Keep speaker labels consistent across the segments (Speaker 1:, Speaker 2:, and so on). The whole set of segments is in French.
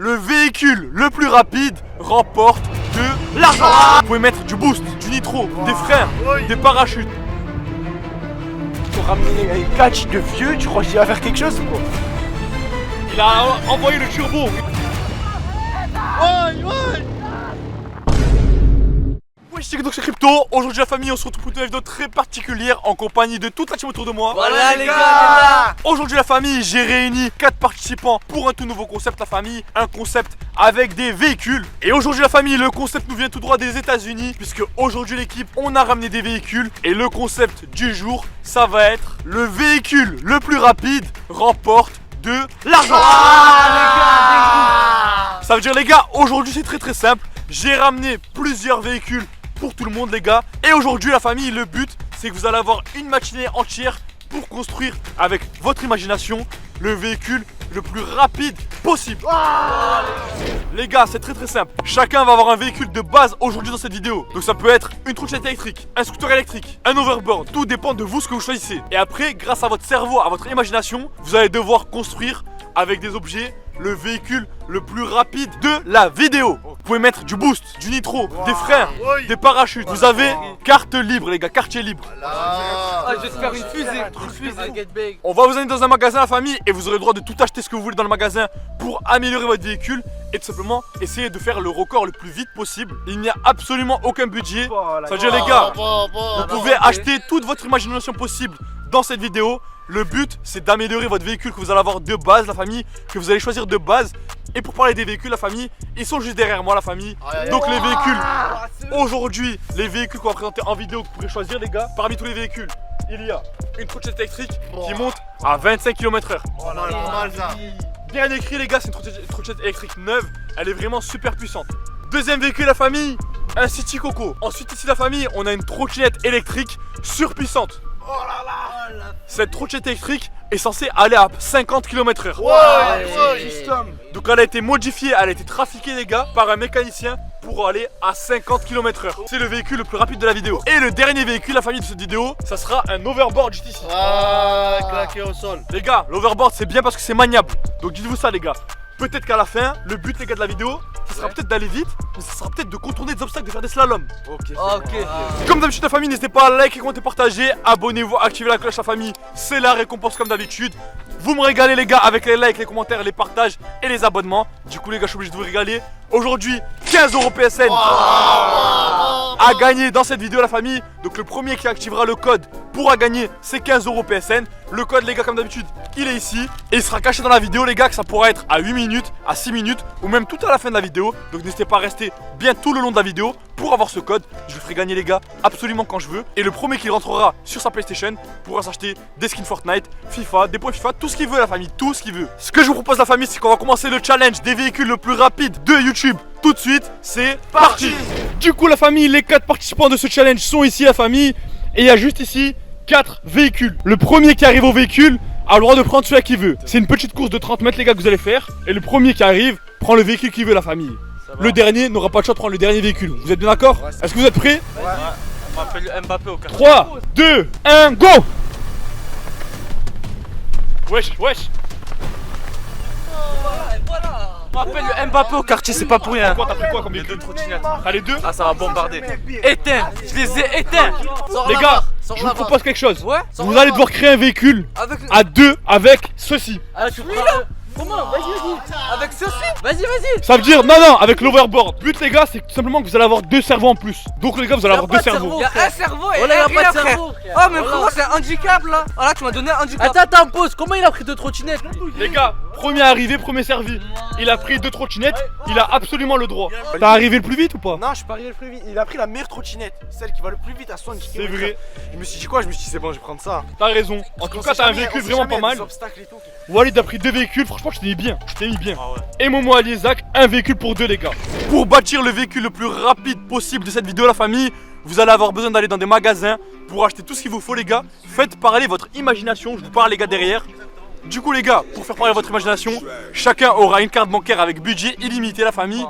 Speaker 1: le véhicule le plus rapide remporte de l'argent. Vous pouvez mettre du boost, du nitro, des freins, des parachutes.
Speaker 2: Pour ramener un catch de vieux, tu crois qu'il va faire quelque chose ou quoi?
Speaker 1: Il a envoyé le turbo. Ouais, c'est donc c'est Crypto. Aujourd'hui la famille, on se retrouve pour une vidéo très particulière en compagnie de toute la team autour de moi.
Speaker 3: Voilà les gars.
Speaker 1: Aujourd'hui la famille, j'ai réuni 4 participants pour un tout nouveau concept la famille. Un concept avec des véhicules. Et aujourd'hui la famille, le concept nous vient tout droit des États-Unis. Puisque aujourd'hui l'équipe, on a ramené des véhicules. Et le concept du jour, ça va être le véhicule le plus rapide remporte de l'argent. Ça veut dire les gars, aujourd'hui c'est très simple. J'ai ramené plusieurs véhicules pour tout le monde les gars. Et aujourd'hui la famille, le but c'est que vous allez avoir une matinée entière pour construire avec votre imagination le véhicule le plus rapide possible. Les gars, c'est très simple. Chacun va avoir un véhicule de base aujourd'hui dans cette vidéo. Donc ça peut être une trottinette électrique, un scooter électrique, un overboard. Tout dépend de vous ce que vous choisissez. Et après, grâce à votre cerveau, à votre imagination, vous allez devoir construire avec des objets le véhicule le plus rapide de la vidéo. Vous pouvez mettre du boost, du nitro, des freins, des parachutes. Vous avez carte libre les gars, quartier libre.
Speaker 3: Je vais te faire une fusée.
Speaker 1: On va vous amener dans un magasin la famille et vous aurez le droit de tout acheter ce que vous voulez dans le magasin pour améliorer votre véhicule et tout simplement essayer de faire le record le plus vite possible. Il n'y a absolument aucun budget. Ça veut dire les gars, vous pouvez acheter toute votre imagination possible dans cette vidéo. Le but c'est d'améliorer votre véhicule que vous allez avoir de base la famille, que vous allez choisir de base. Et pour parler des véhicules la famille, ils sont juste derrière moi la famille. Donc les véhicules, aujourd'hui les véhicules qu'on va présenter en vidéo que vous pourrez choisir les gars. Parmi tous les véhicules, il y a une trottinette électrique qui monte à 25 km/h. Bien écrit les gars, c'est une trottinette électrique neuve. Elle est vraiment super puissante. Deuxième véhicule la famille, un City Coco. Ensuite ici la famille, on a une trottinette électrique surpuissante. Cette trottinette électrique est censée aller à 50 km/h. Donc elle a été modifiée, elle a été trafiquée les gars par un mécanicien pour aller à 50 km/h. C'est le véhicule le plus rapide de la vidéo. Et le dernier véhicule, la famille de cette vidéo, ça sera un overboard juste ici.
Speaker 2: Claqué au sol.
Speaker 1: Les gars, l'overboard c'est bien parce que c'est maniable. Donc dites-vous ça les gars. Peut-être qu'à la fin, le but les gars de la vidéo, ça sera peut-être d'aller vite, mais ça sera peut-être de contourner des obstacles, de faire des slaloms. Comme d'habitude la famille, n'hésitez pas à liker, commenter, partager, abonnez-vous, activez la cloche la famille, c'est la récompense comme d'habitude. Vous me régalez les gars avec les likes, les commentaires, les partages et les abonnements. Du coup les gars, je suis obligé de vous régaler. Aujourd'hui, 15 € PSN à gagner dans cette vidéo la famille. Donc le premier qui activera le code pourra gagner ces 15 € PSN. Le code les gars comme d'habitude, il est ici. Et il sera caché dans la vidéo les gars, que ça pourra être à 8 minutes, à 6 minutes ou même tout à la fin de la vidéo. Donc n'hésitez pas à rester bien tout le long de la vidéo pour avoir ce code. Je le ferai gagner les gars absolument quand je veux. Et le premier qui rentrera sur sa PlayStation pourra s'acheter des skins Fortnite, FIFA, des points FIFA, tout ce qu'il veut la famille, tout ce qu'il veut. Ce que je vous propose la famille, c'est qu'on va commencer le challenge des véhicules le plus rapide de YouTube. Tout de suite, c'est parti. Du coup la famille, les 4 participants de ce challenge sont ici la famille. Et il y a juste ici 4 véhicules. Le premier qui arrive au véhicule a le droit de prendre celui qu'il veut. C'est une petite course de 30 mètres les gars que vous allez faire. Et le premier qui arrive prend le véhicule qu'il veut la famille. Le dernier n'aura pas le choix de prendre le dernier véhicule. Vous êtes bien d'accord? Est-ce que vous êtes prêts?
Speaker 3: On m'appelle Mbappé au quartier.
Speaker 1: 3, 2, 1, go. Wesh.
Speaker 3: On m'appelle le Mbappé au quartier, c'est pas pour rien.
Speaker 1: T'as pris quoi comme
Speaker 3: Les
Speaker 1: véhicule?
Speaker 3: 2 trottinettes.
Speaker 1: Ah les deux?
Speaker 3: Ah, ça va bombarder. Éteins, je les ai éteints.
Speaker 1: Les gars, je vous propose quelque chose.
Speaker 3: Ouais.
Speaker 1: Vous allez devoir créer un véhicule
Speaker 3: Avec.
Speaker 1: à deux avec ceci.
Speaker 3: Ah, tu prends. Comment? Vas-y. Avec ceci. Vas-y.
Speaker 1: Ça veut dire, non, avec l'overboard. Le but les gars, c'est tout simplement que vous allez avoir 2 cerveaux en plus. Donc les gars, vous allez avoir 2 cerveaux.
Speaker 3: Il y a un cerveau et
Speaker 4: Voilà,
Speaker 3: un
Speaker 4: y a pas de
Speaker 3: frère.
Speaker 4: cerveau, frère.
Speaker 3: Oh, mais frérot, c'est un handicap là. Ah là, tu m'as donné un handicap.
Speaker 4: Attends, pause. Comment il a pris 2 trottinettes?
Speaker 1: Les gars, premier arrivé, premier servi. Il a pris 2 trottinettes, il a absolument le droit. T'as arrivé le plus vite ou pas?
Speaker 2: Non, je suis pas arrivé le plus vite. Il a pris la meilleure trottinette, celle qui va le plus vite à 70 km.
Speaker 1: C'est vrai.
Speaker 2: Je me suis dit quoi? Je me suis dit c'est bon, je vais prendre ça.
Speaker 1: T'as raison. En tout cas, t'as un véhicule vraiment pas mal. Walid a pris 2 véhicules, franchement je t'ai mis bien. Et Momo Ali et Zach, un véhicule pour 2 les gars. Pour bâtir le véhicule le plus rapide possible de cette vidéo la famille, vous allez avoir besoin d'aller dans des magasins pour acheter tout ce qu'il vous faut les gars. Faites parler votre imagination, je vous parle les gars derrière. Du coup les gars, pour faire parler votre imagination, chacun aura une carte bancaire avec budget illimité la famille.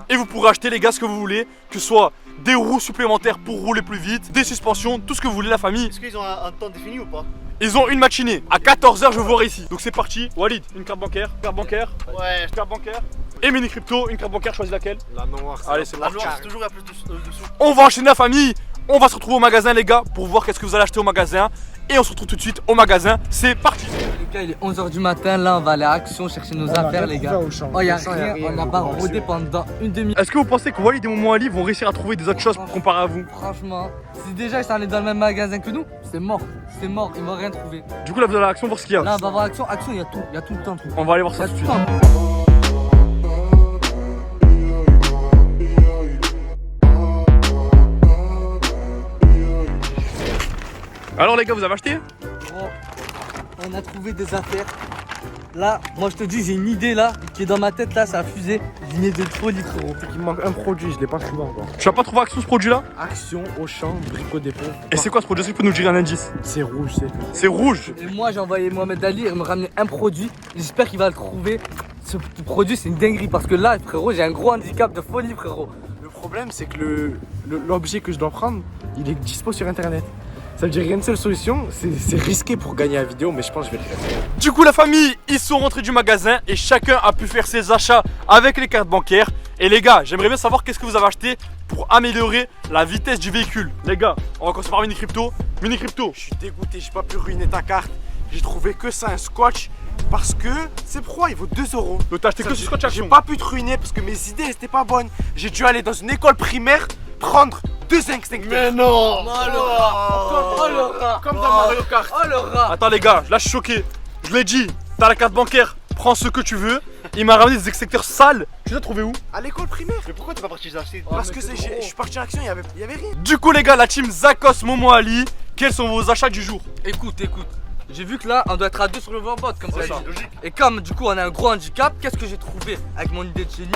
Speaker 1: Et vous pourrez acheter les gars ce que vous voulez, que ce soit des roues supplémentaires pour rouler plus vite, des suspensions, tout ce que vous voulez la famille.
Speaker 5: Est-ce qu'ils ont un temps défini ou pas?
Speaker 1: Ils ont une matinée, à 14 h je vous vois ici. Donc c'est parti, Walid, une carte bancaire,
Speaker 5: Ouais.
Speaker 1: carte bancaire. Et mini crypto, une carte bancaire, choisis laquelle?
Speaker 2: La noire.
Speaker 1: Allez, c'est
Speaker 5: La
Speaker 1: parti.
Speaker 5: noire, c'est toujours la plus dessous.
Speaker 1: On va enchaîner la famille, on va se retrouver au magasin les gars pour voir qu'est-ce que vous allez acheter au magasin. Et on se retrouve tout de suite au magasin, c'est parti.
Speaker 3: Les gars, il est 11 h du matin, là on va aller à Action chercher nos affaires les gars. Oh y'a rien, on a barodé pendant une demi-heure.
Speaker 1: Est-ce que vous pensez que Walid et Momo Ali vont réussir à trouver des autres choses comparé à vous?
Speaker 3: Franchement, si déjà ils sont allés dans le même magasin que nous, c'est mort, ils vont rien trouver.
Speaker 1: Du coup là vous allez à l'action voir ce qu'il y a.
Speaker 3: Là on va voir Action, il y a tout le temps.
Speaker 1: On va aller voir
Speaker 3: Il y
Speaker 1: ça
Speaker 3: a
Speaker 1: tout
Speaker 3: tout
Speaker 1: de
Speaker 3: le
Speaker 1: suite.
Speaker 3: temps.
Speaker 1: Alors les gars, vous avez acheté?
Speaker 3: Gros, on a trouvé des affaires. Là, moi je te dis, j'ai une idée là qui est dans ma tête là, ça a fusé. Une idée de folie frérot.
Speaker 2: Il me manque un produit, je l'ai pas trouvé encore.
Speaker 1: Tu vas pas trouver Action ce produit là?
Speaker 2: Action, Auchan, Brico Dépôt.
Speaker 1: Et c'est quoi ce produit? Est-ce que tu peux nous dire un indice?
Speaker 2: C'est rouge, c'est tout.
Speaker 1: C'est rouge.
Speaker 3: Et moi j'ai envoyé Mohamed Ali et me ramener un produit. J'espère qu'il va le trouver. Ce produit c'est une dinguerie parce que là frérot j'ai un gros handicap de folie frérot.
Speaker 2: Le problème, c'est que l'objet que je dois prendre, il est dispo sur internet. Ça veut dire qu'il y a une seule solution, c'est risqué pour gagner la vidéo, mais je pense que je vais le faire.
Speaker 1: Du coup la famille, ils sont rentrés du magasin et chacun a pu faire ses achats avec les cartes bancaires. Et les gars, j'aimerais bien savoir qu'est-ce que vous avez acheté pour améliorer la vitesse du véhicule. Les gars, on va commencer par mini crypto. Mini crypto.
Speaker 2: Je suis dégoûté, j'ai pas pu ruiner ta carte. J'ai trouvé que ça, un scotch, parce que c'est pourquoi il vaut 2 euros.
Speaker 1: Donc t'as acheté que ce scotch
Speaker 2: J'ai
Speaker 1: Action.
Speaker 2: pas pu te ruiner parce que mes idées étaient pas bonnes. J'ai dû aller dans une école primaire prendre 2 extincteurs.
Speaker 5: Mais non!
Speaker 3: Oh le rat.
Speaker 2: Comme dans Mario Kart.
Speaker 3: Oh le rat.
Speaker 1: Attends les gars, là je suis choqué. Je l'ai dit, t'as la carte bancaire, prends ce que tu veux. Il m'a ramené des extincteurs sales. Tu les as trouvés où?
Speaker 2: À l'école primaire.
Speaker 5: Mais pourquoi t'es pas parti les acheter?
Speaker 2: Parce que je suis parti en action, il y avait rien.
Speaker 1: Du coup les gars, la team Zakos, Momo Ali, quels sont vos achats du jour?
Speaker 3: Écoute. J'ai vu que là on doit être à 2 sur le bot comme
Speaker 5: Ouais,
Speaker 3: ça.
Speaker 5: c'est logique.
Speaker 3: Et comme du coup on a un gros handicap, qu'est-ce que j'ai trouvé avec mon idée de génie?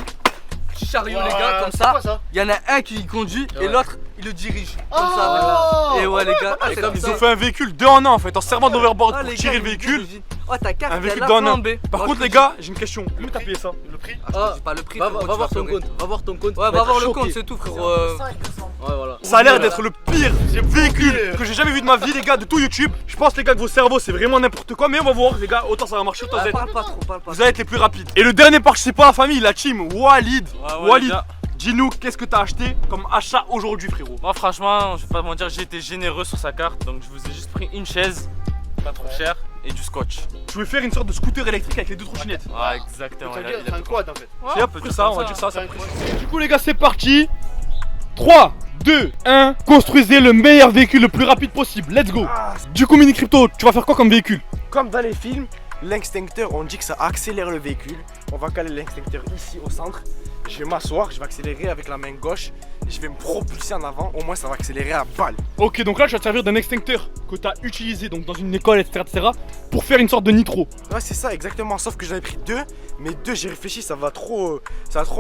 Speaker 3: Chariot les gars, comme
Speaker 5: C'est
Speaker 3: ça.
Speaker 5: quoi ça?
Speaker 3: Il y en a un qui conduit et l'autre il le dirige. Comme
Speaker 5: Oh
Speaker 3: ça. Et ouais les gars, c'est comme
Speaker 1: Ils
Speaker 3: ça.
Speaker 1: ont fait un véhicule 2 en 1 en fait, en servant d'overboard
Speaker 3: Ah,
Speaker 1: pour
Speaker 3: les
Speaker 1: tirer
Speaker 3: gars,
Speaker 1: le véhicule.
Speaker 3: Oh ta carte
Speaker 1: Un
Speaker 3: elle
Speaker 1: véhicule
Speaker 3: a
Speaker 1: 2 en 1.
Speaker 3: flambé.
Speaker 1: Par
Speaker 3: Moi,
Speaker 1: contre
Speaker 3: je
Speaker 1: les
Speaker 3: te
Speaker 1: gars, j'ai une question. Comment t'as payé ça?
Speaker 5: Le prix?
Speaker 3: dis- je te dis pas le prix.
Speaker 4: Va
Speaker 3: frérot, tu
Speaker 4: voir
Speaker 3: vas
Speaker 4: ton
Speaker 3: pleurer.
Speaker 4: compte, va voir ton compte.
Speaker 3: Ouais,
Speaker 4: Tu
Speaker 3: va
Speaker 4: être
Speaker 3: voir le
Speaker 4: choqué.
Speaker 3: compte, c'est tout frérot.
Speaker 4: Ouais, voilà.
Speaker 1: Ça a l'air d'être le pire véhicule que j'ai jamais vu de ma vie les gars, de tout YouTube. Je pense les gars que vos cerveaux c'est vraiment n'importe quoi, mais on va voir les gars, autant ça va marcher, autant vous allez
Speaker 3: Parle pas trop, parle pas.
Speaker 1: vous allez être les plus rapides. Et le dernier participant à la famille, la team Walid. Walid, dis-nous qu'est-ce que t'as acheté comme achat aujourd'hui frérot?
Speaker 6: Moi franchement, je vais pas te mentir, j'ai été généreux sur sa carte, donc je vous ai juste pris une chaise, pas trop cher, et du scotch.
Speaker 1: Tu veux faire une sorte de scooter électrique avec les 2 trottinettes?
Speaker 6: Ouais, exactement.
Speaker 5: Ça veut
Speaker 6: il a-
Speaker 5: dire
Speaker 6: il a
Speaker 5: c'est un
Speaker 6: tout.
Speaker 5: quad en fait.
Speaker 1: C'est un peu ça, on va dire ça.
Speaker 5: C'est un quad.
Speaker 1: Du coup les gars c'est parti. 3, 2, 1, construisez le meilleur véhicule le plus rapide possible, let's go. Du coup mini crypto, tu vas faire quoi comme véhicule?
Speaker 2: Comme dans les films, l'extincteur, on dit que ça accélère le véhicule. On va caler l'extincteur ici au centre. Je vais m'asseoir, je vais accélérer avec la main gauche. Je vais me propulser en avant, au moins ça va accélérer à balle.
Speaker 1: Ok, donc là tu vas te servir d'un extincteur que tu as utilisé donc dans une école, etc., pour faire une sorte de nitro.
Speaker 2: Ouais, c'est ça exactement, sauf que j'en ai pris 2. Mais 2, j'ai réfléchi, ça va trop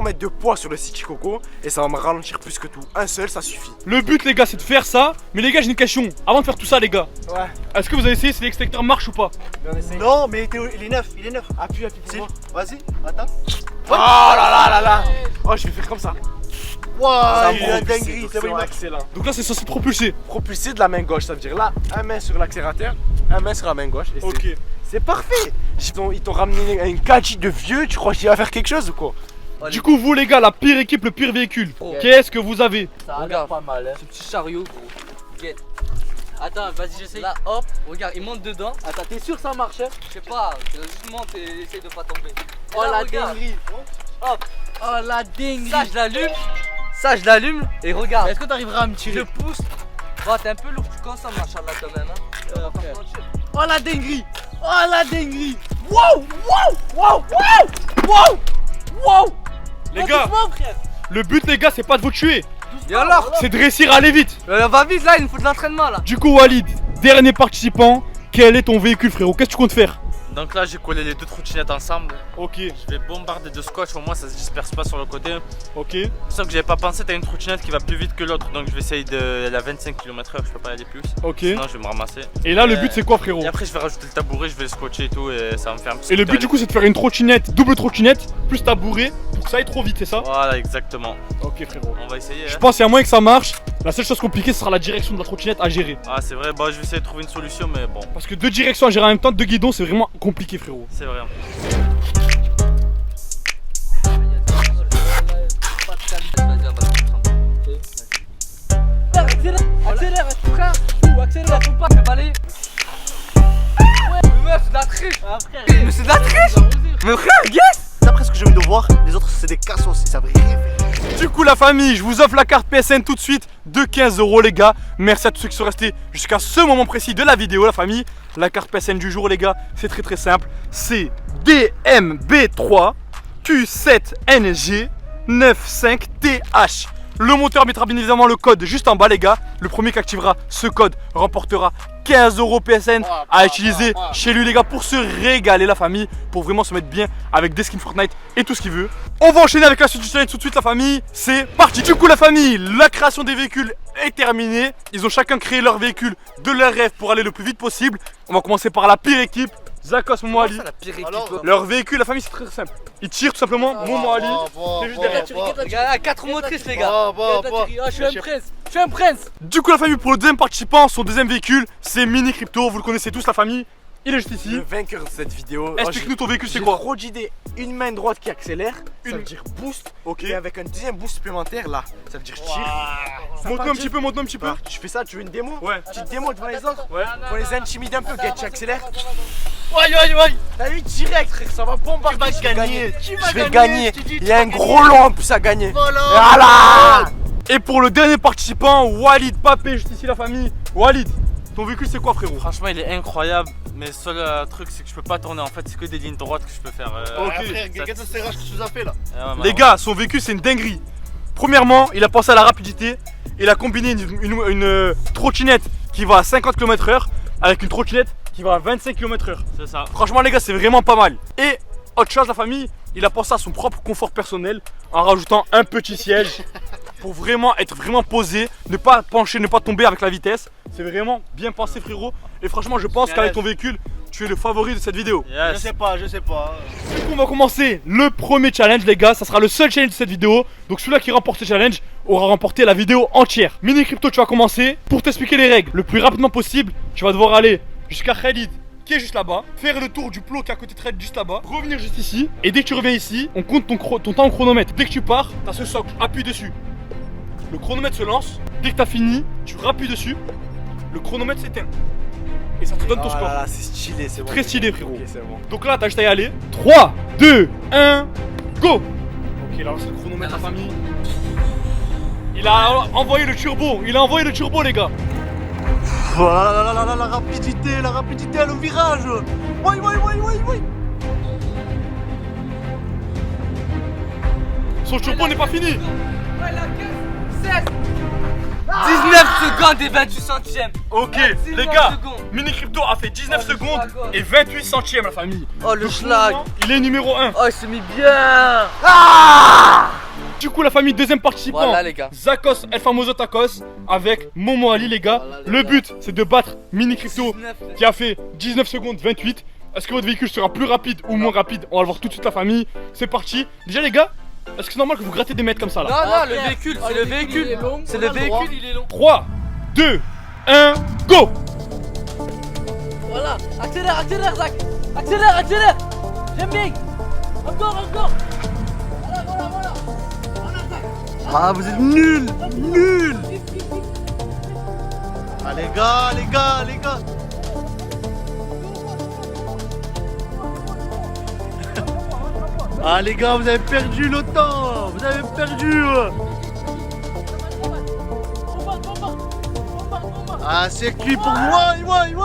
Speaker 2: mettre de poids sur le City Coco et ça va me ralentir plus que tout. Un seul, ça suffit.
Speaker 1: Le but les gars c'est de faire ça, mais les gars j'ai une question. Avant de faire tout ça les gars,
Speaker 2: Ouais,
Speaker 1: est-ce que vous avez essayé si l'extincteur marche ou pas?
Speaker 2: on essaye.
Speaker 5: Non, mais il est neuf, il est neuf.
Speaker 2: Appuie pour
Speaker 5: Si.
Speaker 2: moi.
Speaker 5: Vas-y, attends.
Speaker 2: Oh là là là là. Oh, je vais faire comme ça.
Speaker 5: Waouh,
Speaker 2: me
Speaker 5: il a
Speaker 2: propulse,
Speaker 5: dinguerie,
Speaker 2: donc
Speaker 5: c'est
Speaker 2: vraiment
Speaker 5: bon.
Speaker 2: excellent.
Speaker 1: Donc là c'est censé propulser.
Speaker 2: Propulser de la main gauche, ça veut dire là, un main sur l'accélérateur, un main sur la main gauche. Et c'est parfait. Ils t'ont ramené une Kachi de vieux, tu crois qu'il va faire quelque chose ou quoi?
Speaker 1: Du coup vous les gars, la pire équipe, le pire véhicule, qu'est-ce que vous avez?
Speaker 3: Ça regarde pas mal, hein. Ce petit chariot, gros. Get. Attends, vas-y, j'essaye. Là, hop, regarde, il monte dedans. Attends, t'es sûr que ça marche? Je sais pas, juste monte et essaye de pas tomber. Oh la dinguerie. Hop. Oh la dinguerie. Ça, je l'allume. Ça, je l'allume. Et regarde.
Speaker 4: Est-ce que t'arriveras à me
Speaker 3: Je
Speaker 4: tirer?
Speaker 3: le pousse. Bah, t'es un peu lourd, tu consommes, machallah, quand même. Hein. On va pas se mentir.
Speaker 4: Oh la dinguerie! Oh la dinguerie! Wow! Wow! Wow! Wow! Wow! Wow!
Speaker 1: Les gars,
Speaker 4: Doucement, frère!
Speaker 1: le but les gars c'est pas de vous tuer,
Speaker 3: Et alors?
Speaker 1: c'est de réussir à aller vite.
Speaker 3: Va vite là, il nous faut de l'entraînement là.
Speaker 1: Du coup Walid, dernier participant, quel est ton véhicule frérot? Qu'est-ce que tu comptes faire?
Speaker 6: Donc là, j'ai collé les deux trottinettes ensemble.
Speaker 1: Ok,
Speaker 6: Je vais bombarder de scotch, au moins ça se disperse pas sur le côté.
Speaker 1: ok.
Speaker 6: Sauf que j'avais pas pensé, t'as une trottinette qui va plus vite que l'autre. Donc je vais essayer de la 25 km/h, je peux pas y aller plus.
Speaker 1: Ok.
Speaker 6: Sinon, je vais me ramasser.
Speaker 1: Et là, le but, c'est quoi, frérot?
Speaker 6: Et après, je vais rajouter le tabouret, je vais le scotcher et tout, et ça va me faire un petit
Speaker 1: Et le
Speaker 6: scooter
Speaker 1: but, du coup, c'est de faire une trottinette, double trottinette, plus tabouret, pour que ça aille trop vite, c'est ça?
Speaker 6: Voilà, exactement.
Speaker 1: Ok, frérot.
Speaker 6: On va essayer.
Speaker 1: Je
Speaker 6: Hein.
Speaker 1: pense qu'il y a moyen que ça marche. La seule chose compliquée, ce sera la direction de la trottinette à gérer.
Speaker 6: Ah, c'est vrai, bah, je vais essayer de trouver une solution, mais bon,
Speaker 1: Parce que deux directions à gérer en même temps, deux guidons, c'est vraiment compliqué, frérot.
Speaker 6: c'est vrai.
Speaker 3: Accélère, frère. Fou, accélère, faut pas me baler. Ouais, mais meuf, c'est de la triche. Mais c'est de la triche. Mais frère, yes.
Speaker 5: D'après ce que j'ai envie de voir, les autres c'est des cassos, ils savent rien faire.
Speaker 1: Du coup, la famille, je vous offre la carte PSN tout de suite de 15 €, les gars. Merci à tous ceux qui sont restés jusqu'à ce moment précis de la vidéo, la famille. La carte PSN du jour, les gars, c'est très simple. C'est DMB3 Q7NG 95TH. Le monteur mettra bien évidemment le code juste en bas, les gars. Le premier qui activera ce code remportera 15 € PSN à utiliser chez lui, les gars, pour se régaler, la famille, pour vraiment se mettre bien avec des skins Fortnite et tout ce qu'il veut. On va enchaîner avec la suite du challenge tout de suite, la famille. C'est parti. Du coup, la famille, la création des véhicules est terminée. Ils ont chacun créé leur véhicule de leur rêve pour aller le plus vite possible. On va commencer par la pire équipe. Zakos, Momo Ali.
Speaker 3: La pire équipe.
Speaker 5: Alors,
Speaker 1: Leur véhicule, la famille, c'est très simple. Ils tirent tout simplement Momo Ali. C'est juste derrière.
Speaker 3: Regarde, 4 motrices, les gars. Je suis un prince. Je suis un prince.
Speaker 1: Du coup, la famille, pour le deuxième participant, son deuxième véhicule, c'est Mini Crypto. Vous le connaissez tous, la famille. Il est juste ici.
Speaker 2: Le vainqueur de cette vidéo.
Speaker 1: Explique-nous ton véhicule, c'est
Speaker 2: J'ai
Speaker 1: quoi?
Speaker 2: trop d'idées. Une main droite qui accélère, ça veut dire boost.
Speaker 1: Ok.
Speaker 2: Et avec un deuxième boost supplémentaire là, ça veut dire tir. Ça
Speaker 1: Montre-nous
Speaker 2: part
Speaker 1: un petit peu, montre-nous un petit peu.
Speaker 2: Ah, tu fais ça, tu veux une démo?
Speaker 1: Ouais.
Speaker 2: Petite démo devant les autres?
Speaker 1: Ouais.
Speaker 2: Pour les intimider un peu, gars, tu accélères.
Speaker 3: Ouais.
Speaker 2: T'as vu direct, frère, ça va bombarder.
Speaker 5: Tu vas
Speaker 2: je vais
Speaker 5: gagner.
Speaker 2: Je vais gagner.
Speaker 5: je te dis,
Speaker 2: Il
Speaker 5: tu
Speaker 2: y a
Speaker 5: vas
Speaker 2: un
Speaker 5: gagner.
Speaker 2: gros lot en plus à gagner.
Speaker 5: Voilà.
Speaker 1: Et pour le dernier participant, Walid Papé, juste ici, la famille. Walid, ton véhicule, c'est quoi, frérot?
Speaker 6: Franchement, il est incroyable, mais le seul truc, c'est que je peux pas tourner. En fait, c'est que des lignes droites que je peux faire.
Speaker 1: Ok.
Speaker 5: Ah, frère, regarde ce serrage que tu nous as fait là.
Speaker 1: Les gars, son véhicule, c'est une dinguerie. Premièrement, il a pensé à la rapidité. Il a combiné une trottinette qui va à 50 km/h avec une trottinette qui va à 25 km/h.
Speaker 6: C'est ça.
Speaker 1: Franchement, les gars, c'est vraiment pas mal. Et autre chose, la famille, il a pensé à son propre confort personnel en rajoutant un petit siège pour vraiment être vraiment posé, ne pas pencher, ne pas tomber avec la vitesse. C'est vraiment bien pensé, frérot. Et franchement, je pense qu'avec ton véhicule, tu es le favori de cette vidéo.
Speaker 5: Je
Speaker 6: Yes.
Speaker 5: sais pas, je sais pas.
Speaker 1: Du coup, on va commencer le premier challenge, les gars. Ça sera le seul challenge de cette vidéo. Donc, celui-là qui remporte ce challenge aura remporté la vidéo entière. Mini Crypto, tu vas commencer. Pour t'expliquer les règles le plus rapidement possible, tu vas devoir aller jusqu'à Khalid, qui est juste là-bas, faire le tour du plot qui est à côté de Khalid, juste là-bas, revenir juste ici. Et dès que tu reviens ici, on compte ton temps au chronomètre. Dès que tu pars, t'as ce socle, appuie dessus. Le chronomètre se lance. Dès que t'as fini, tu rappuies dessus. Le chronomètre s'éteint. Et ça te donne ton score.
Speaker 2: Ah, c'est stylé, c'est bon.
Speaker 1: Très stylé, frérot.
Speaker 2: Ok, c'est bon.
Speaker 1: Donc là, t'as juste à y aller. 3, 2, 1, go! Ok, là, c'est le chronomètre, la famille. Il a envoyé le turbo. Il a envoyé le turbo, les gars.
Speaker 5: Voilà la rapidité, le virage. Oui.
Speaker 1: Son turbo n'est pas fini.
Speaker 3: 19 secondes et 28 centièmes.
Speaker 1: Ok,
Speaker 3: 19
Speaker 1: les gars.
Speaker 3: secondes.
Speaker 1: Mini Crypto a fait 19
Speaker 3: Oh, le
Speaker 1: secondes
Speaker 3: schlag.
Speaker 1: et 28 centièmes, la famille.
Speaker 3: Oh, le
Speaker 1: Donc,
Speaker 3: schlag.
Speaker 1: pour le moment, il est numéro 1.
Speaker 3: Oh, il s'est mis bien.
Speaker 1: Du coup, la famille, deuxième participant.
Speaker 3: Voilà, les gars.
Speaker 1: Zakos El Famoso Tacos avec Momo Ali, les gars.
Speaker 3: Voilà, les
Speaker 1: Le
Speaker 3: gars.
Speaker 1: but, c'est de battre Mini Crypto
Speaker 3: 19.
Speaker 1: qui a fait 19 secondes 28. Est-ce que votre véhicule sera plus rapide ou moins rapide? On va le voir tout de suite, la famille. C'est parti. Déjà, les gars, est-ce que c'est normal que vous grattez des mètres comme ça là?
Speaker 3: Non, le véhicule, c'est le véhicule. C'est le véhicule, il est long.
Speaker 1: 3, 2, 1, go!
Speaker 3: Voilà, accélère, Zach. Accélère. J'aime bien. Encore. Voilà.
Speaker 5: Ah, vous êtes nuls. Ah, les gars. Ah, les gars, vous avez perdu le temps. Vous avez perdu. Ah, c'est cuit pour moi. Ouais.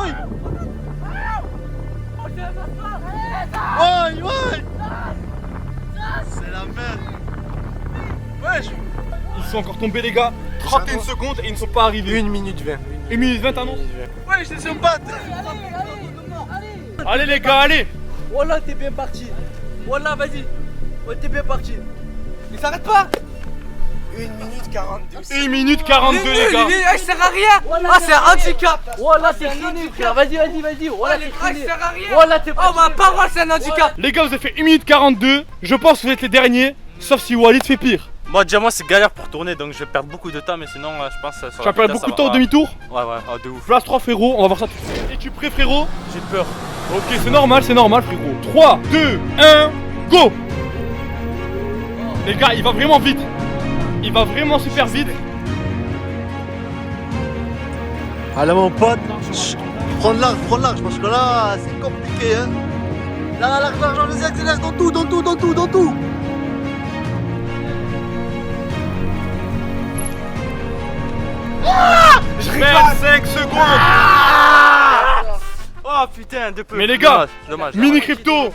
Speaker 5: C'est la merde.
Speaker 1: Wesh! Ils sont encore tombés, les gars. 31 secondes et ils ne sont pas arrivés.
Speaker 2: 1 minute 20.
Speaker 1: 1 minute 20, non?
Speaker 5: Ouais, je les battre.
Speaker 1: Allez, les gars, allez!
Speaker 3: Voilà, t'es bien parti. Voilà, vas-y. Ouais, t'es bien parti. Il s'arrête pas.
Speaker 2: 1 minute 42.
Speaker 1: 1 minute 42 les gars.
Speaker 3: Il sert à rien. Ah, c'est un handicap. Voilà, c'est fini, frère. Vas-y. Voilà, c'est fini.
Speaker 4: sert à rien.
Speaker 3: Voilà, t'es pas.
Speaker 4: Oh, ma parole, c'est un handicap.
Speaker 1: Les gars, vous avez fait 1 minute 42. Je pense que vous êtes les derniers. Sauf si Walid fait pire.
Speaker 6: Moi, déjà, moi, c'est galère pour tourner, donc je vais perdre beaucoup de temps, mais sinon, je pense que ça
Speaker 1: Tu vas perdre beaucoup de temps au demi-tour.
Speaker 6: Ouais, de ouf.
Speaker 1: Place 3 frérot, on va voir ça tout de suite. Es-tu prêt frérot?
Speaker 6: J'ai peur.
Speaker 1: Ok, c'est normal frérot. 3, 2, 1, go. Les gars, il va vraiment vite. Il va vraiment super vite.
Speaker 5: Allez mon pote, chut, prends large, parce que là, c'est compliqué, hein. Là, l'argent, les accélère dans tout.
Speaker 1: 25 secondes.
Speaker 6: Oh putain, de peu.
Speaker 1: Mais les gars,
Speaker 6: dommage.
Speaker 1: Mini Crypto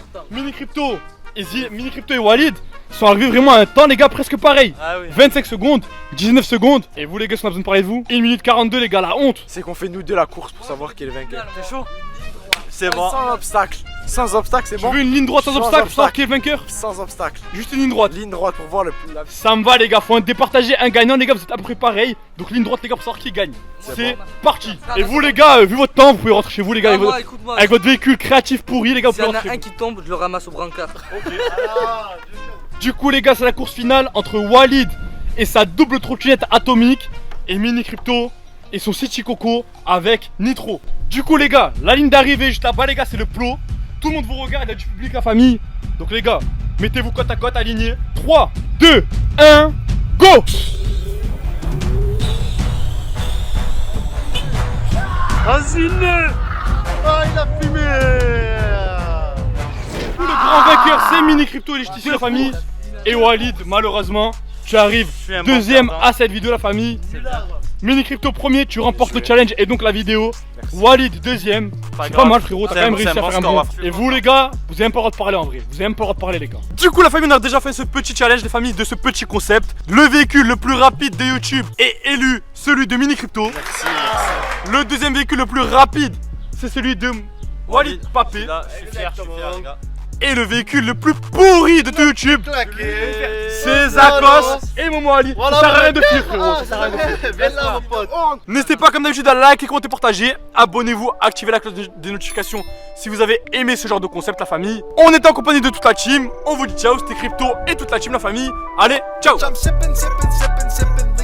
Speaker 1: et Walid sont arrivés vraiment à un temps les gars presque pareil.
Speaker 6: Ah oui.
Speaker 1: 25 secondes, 19 secondes. Et vous les gars, si on a besoin de parler de vous, 1 minute 42 les gars, la honte.
Speaker 2: C'est qu'on fait nous deux la course pour savoir qui est le vainqueur.
Speaker 6: T'es chaud? C'est bon.
Speaker 2: Sans obstacle. Sans obstacle, c'est
Speaker 1: Tu
Speaker 2: bon.
Speaker 1: veux une ligne droite sans
Speaker 2: Sans
Speaker 1: obstacle pour savoir
Speaker 2: obstacle.
Speaker 1: qui est le vainqueur?
Speaker 2: Sans obstacle.
Speaker 1: Juste une ligne droite.
Speaker 2: Ligne droite pour voir le plus.
Speaker 1: Ça me va les gars, faut en départager un gagnant les gars, vous êtes à peu près pareil. Donc ligne droite les gars pour savoir qui gagne. C'est parti. Et vous les gars, vu votre temps, vous pouvez rentrer chez vous les gars
Speaker 3: Écoute-moi.
Speaker 1: avec votre véhicule créatif pourri les gars, vous
Speaker 3: S'il y
Speaker 1: pouvez
Speaker 3: en
Speaker 1: rentrer
Speaker 3: a
Speaker 1: chez
Speaker 3: un
Speaker 1: vous.
Speaker 3: qui tombe, je le ramasse au brancard.
Speaker 1: Du coup les gars, c'est la course finale entre Walid et sa double trottinette atomique et Mini Crypto et son City Coco avec Nitro. Du coup les gars, la ligne d'arrivée juste là-bas les gars, c'est le plot. Tout le monde vous regarde, il y a du public, la famille. Donc les gars, mettez-vous côte à côte, alignés. 3, 2, 1, go!
Speaker 5: Asile. Ah, il a fumé.
Speaker 1: Le grand vainqueur, c'est Mini Crypto et les ch'tis, la famille. Et Walid, malheureusement, tu arrives
Speaker 6: Je suis un
Speaker 1: deuxième
Speaker 6: bon perdant.
Speaker 1: à cette vidéo, la famille. Mini Crypto premier, tu remportes le challenge et donc la vidéo. Walid deuxième. C'est pas mal frérot, t'as quand même réussi à faire un bon. Et vous les gars, vous avez même pas le droit de parler en vrai. Vous avez même pas le droit de parler les gars. Du coup la famille, on a déjà fait ce petit challenge les familles de ce petit concept. Le véhicule le plus rapide de YouTube est élu celui de Mini Crypto.
Speaker 2: Merci.
Speaker 1: Le deuxième véhicule le plus rapide, c'est celui de Walid Papé.
Speaker 6: Là, je suis fier, les gars.
Speaker 1: Et le véhicule le plus pourri de tout YouTube,
Speaker 5: Claqué.
Speaker 1: c'est Zakos et Momo Ali.
Speaker 5: Voilà,
Speaker 1: ça sert à rien de
Speaker 5: voilà.
Speaker 1: pire frérot,
Speaker 5: Ah,
Speaker 1: ça sert à rien de pire.
Speaker 5: Viens là, mon pote.
Speaker 1: N'hésitez pas comme d'habitude à liker, commenter, partager. Abonnez-vous, activez la cloche des notifications si vous avez aimé ce genre de concept la famille. On est en compagnie de toute la team. On vous dit ciao, c'était Crypto et toute la team la famille. Allez, ciao.
Speaker 7: I'm sipping, sipping, sipping, sipping.